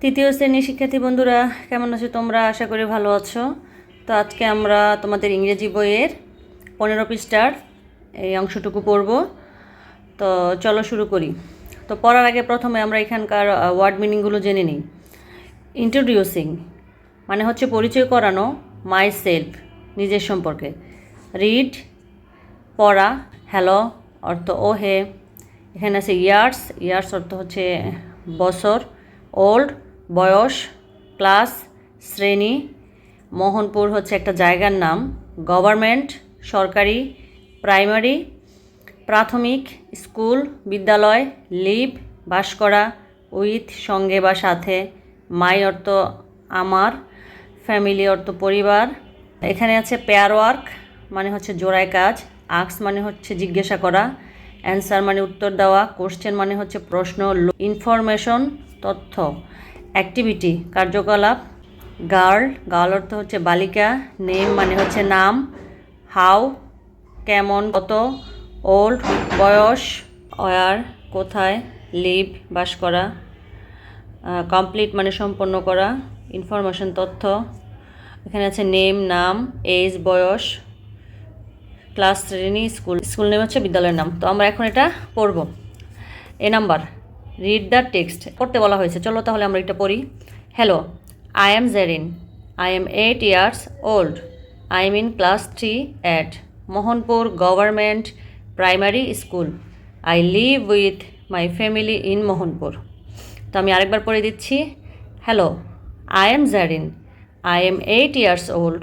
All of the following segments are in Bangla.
তৃতীয় শ্রেণীর শিক্ষার্থী বন্ধুরা, কেমন আছো তোমরা? আশা করি ভালো আছো। তো আজকে আমরা তোমাদের ইংরেজি বইয়ের 15 পৃষ্ঠার এই অংশটুকু পড়ব। তো চলো শুরু করি। তো পড়ার আগে প্রথমে আমরা এখানকার ওয়ার্ড মিনিংগুলো জেনে নিই। ইন্ট্রোডিউসিং মানে হচ্ছে পরিচয় করানো, মাই সেলফ নিজের সম্পর্কে। রিড পড়া, হ্যালো অর্থ ও হে। এখানে আছে ইয়ার্স, ইয়ার্স অর্থ হচ্ছে বছর। ওল্ড বয়স, ক্লাস শ্রেণী। মোহনপুর হচ্ছে একটা জায়গার নাম। গভর্নমেন্ট সরকারি। প্রাইমারি প্রাথমিক। স্কুল বিদ্যালয়। লিভ বাস করা। উইথ সঙ্গে বা সাথে। মাই অর্থ আমার। ফ্যামিলি অর্থ পরিবার। এখানে আছে পেয়ার ওয়ার্ক মানে হচ্ছে জোড়ায় কাজ। আক্স মানে হচ্ছে জিজ্ঞাসা করা। অ্যান্সার মানে উত্তর দেওয়া। কোশ্চেন মানে হচ্ছে প্রশ্ন। ইনফরমেশন তথ্য। অ্যাক্টিভিটি কার্যকলাপ। গার্ল গার্ল অর্থ হচ্ছে বালিকা। নেম মানে হচ্ছে নাম। হাউ কেমন কত। ওল্ড বয়স। ওয়ার কোথায়। লিভ বাস করা। কমপ্লিট মানে সম্পন্ন করা। ইনফরমেশন তথ্য। এখানে আছে নেম নাম। এজ বয়স। ক্লাস শ্রেণী স্কুল স্কুল নেম হচ্ছে বিদ্যালয়ের নাম। তো আমরা এখন এটা পড়ব। A number read the text পড়তে বলা হয়েছে। চলো তাহলে আমরা এটা পড়ি। Hello, I am Jerin. I am 8 years old. I am in class 3 at Mohanpur Government Primary School. I live with my family in Mohanpur. তো আমি আরেকবার পড়ে দিচ্ছি। Hello, I am Jerin. I am 8 years old.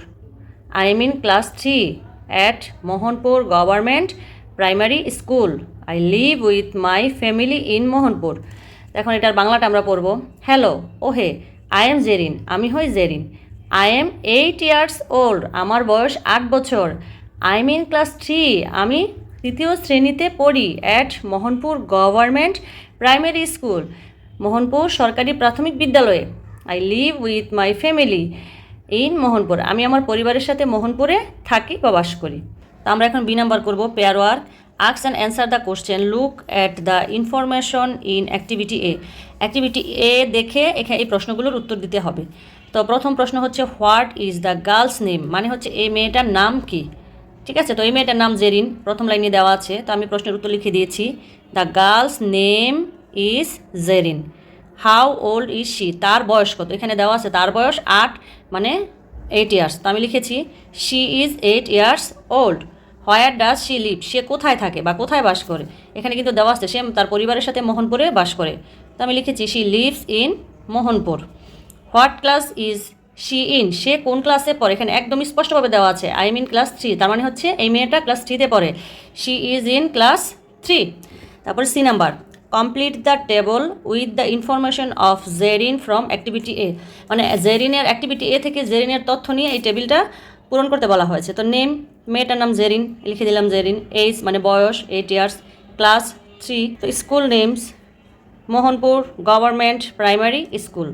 I am in class 3 at Mohanpur Government Primary School. I live with my family in Mohanpur. এখন এটার বাংলাটা আমরা পড়ব। হ্যালো ওহে, আই এম জেরিন আমি হই Jerin. I am 8 years old আমার বয়স 8 বছর। আই এম ইন ক্লাস 3 আমি তৃতীয় শ্রেণীতে পড়ি। At Mohanpur government primary school Mohanpur সরকারি প্রাথমিক বিদ্যালয়ে। I live with my family in Mohanpur আমি আমার পরিবারের সাথে মোহনপুরে থাকি বা বাস করি। তো আমরা এখন বি নাম্বার করব। Pair work ask and answer the question. Look at the information in activity A. Activity A দেখে এখানে এই প্রশ্নগুলোর উত্তর দিতে হবে। তো প্রথম প্রশ্ন হচ্ছে what is the girl's name মানে হচ্ছে এই মেয়েটার নাম কি। ঠিক আছে, তো এই মেয়েটার নাম জেরিন প্রথম লাইনে দেওয়া আছে। তো আমি প্রশ্নের উত্তর লিখে দিয়েছি। The girl's name is Jerin. How old is she তার বয়স কত, এখানে দেওয়া আছে তার বয়স 8 মানে 8 years। তো আমি লিখেছি she is 8 years old. Where does she live সে কোথায় থাকে বা কোথায় বাস করে, এখানে কিন্তু দেওয়া আছে সে তার পরিবারের সাথে মোহনপুরে বাস করে। তো আমি লিখেছি she lives in Mohanpur. What class is she in সে কোন ক্লাসে পড়ে, এখানে একদম স্পষ্টভাবে দেওয়া আছে আই এম ইন ক্লাস 3 তার মানে হচ্ছে এই মেয়েটা ক্লাস 3তে পড়ে। She is in class 3। তারপরে C number complete the table with the information of Jerin from activity A মানে জেরিনের অ্যাক্টিভিটি এ থেকে জেরিনের তথ্য নিয়ে এই টেবিলটা পূরণ করতে বলা হয়েছে। তো নেম মেয়েটার নাম জেরিন লিখে দিলাম জেরিন। এজ মানে বয়স 8 years। ক্লাস 3। তো school names Mohanpur government primary school.